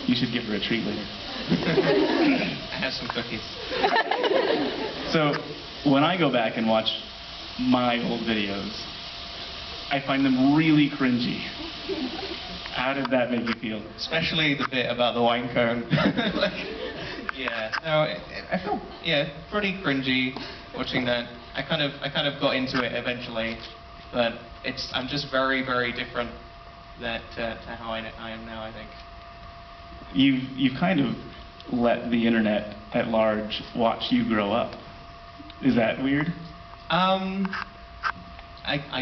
You should give her a treat later. I have some cookies. So, when I go back and watch my old videos, I find them really cringy. How did that make you feel? Especially the bit about the wine cone. Yeah, no, I felt, pretty cringy watching that. I kind of got into it eventually, but I'm just very, very different to how I am now, I think. You've kind of let the internet at large watch you grow up. Is that weird? I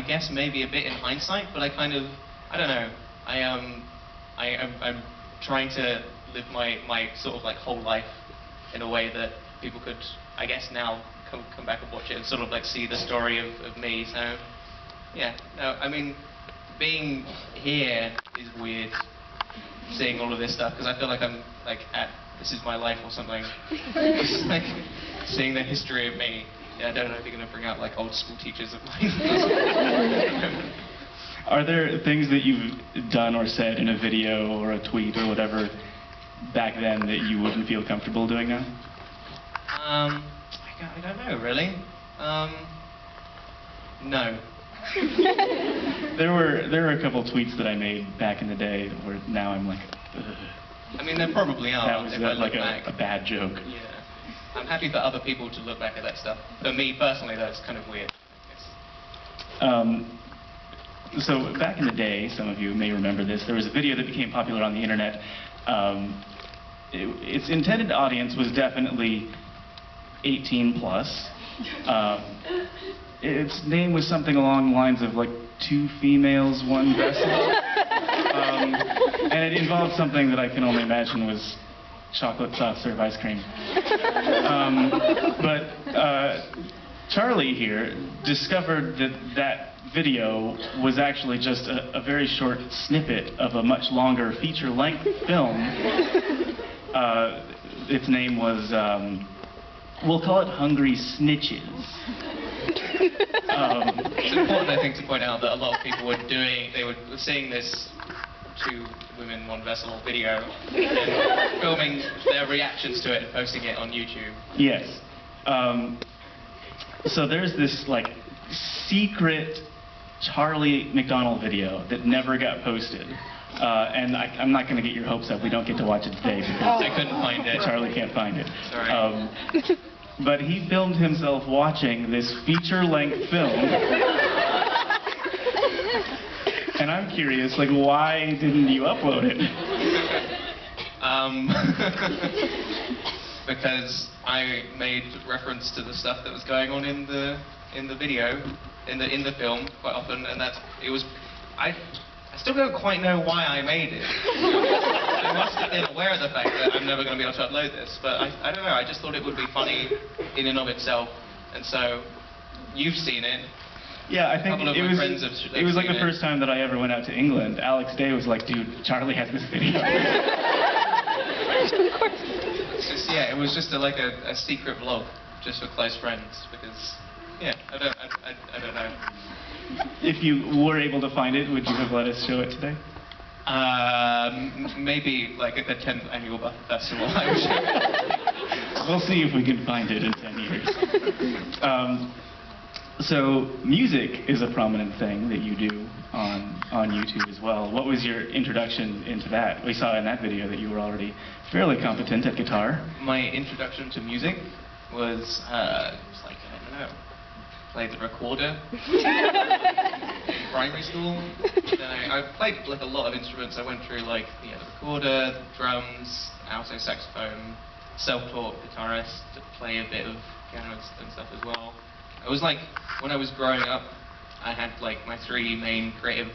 guess maybe a bit in hindsight, but I don't know. I'm trying to live my sort of like whole life in a way that people could, I guess, now come back and watch it and sort of like see the story of me. So yeah, no, I mean, being here is weird, seeing all of this stuff, because I feel like I'm like this is my life or something. It's like seeing the history of me. Yeah, I don't know if you're going to bring out like old school teachers of mine. Are there things that you've done or said in a video or a tweet or whatever back then that you wouldn't feel comfortable doing now? I don't know, really. No. There were a couple tweets that I made back in the day where now I'm like, ugh. I mean, there probably are. That was like a bad joke. Yeah. I'm happy for other people to look back at that stuff. For me personally, that's kind of weird. So back in the day, some of you may remember this, there was a video that became popular on the internet. Its intended audience was definitely 18 plus. Its name was something along the lines of like 2 females, 1 vessel. And it involved something that I can only imagine was chocolate soft serve ice cream. But Charlie here discovered that video was actually just a very short snippet of a much longer feature-length film. Its name was, we'll call it Hungry Snitches. It's important, I think, to point out that a lot of people were seeing this 2 women, 1 vessel video and filming their reactions to it and posting it on YouTube. Yes. So there's this like secret Charlie McDonnell video that never got posted. And I'm not going to get your hopes up. We don't get to watch it today because I couldn't find it. Charlie can't find it. Sorry. But he filmed himself watching this feature-length film. And I'm curious, like, why didn't you upload it? Because I made reference to the stuff that was going on in the video, in the film quite often, and I still don't quite know why I made it. I must have been aware of the fact that I'm never going to be able to upload this, but I don't know, I just thought it would be funny in and of itself, and so you've seen it. Yeah, I think it was like the first time that I ever went out to England. Alex Day was like, dude, Charlie has this video. It's just, yeah, it was just a secret vlog, just for close friends, because, yeah, I don't know. If you were able to find it, would you have let us show it today? Maybe like at the 10th annual festival. We'll see if we can find it in 10 years. So music is a prominent thing that you do on YouTube as well. What was your introduction into that? We saw in that video that you were already fairly competent at guitar. My introduction to music was like, I don't know, played the recorder in primary school. Then I played like a lot of instruments. I went through like the recorder, drums, alto saxophone, self-taught guitarist to play a bit of piano and stuff as well. It was like, when I was growing up, I had like my 3 main creative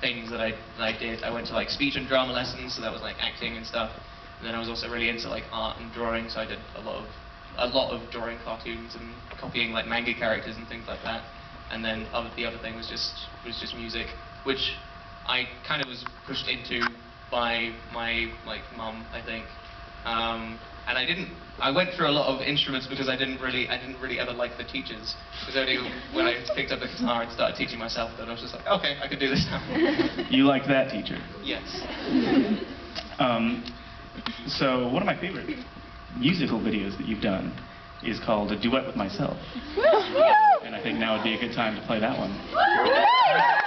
things that I did. I went to like speech and drama lessons, so that was like acting and stuff. And then I was also really into like art and drawing, so I did a lot of drawing cartoons and copying like manga characters and things like that. And then the other thing was just music, which I kind of was pushed into by my like mum, I think. And I went through a lot of instruments because I didn't really ever like the teachers. It was only when I picked up the guitar and started teaching myself that I was just like, okay, I can do this now. You liked that teacher? Yes. So one of my favorite musical videos that you've done is called A Duet with Myself. And I think now would be a good time to play that one.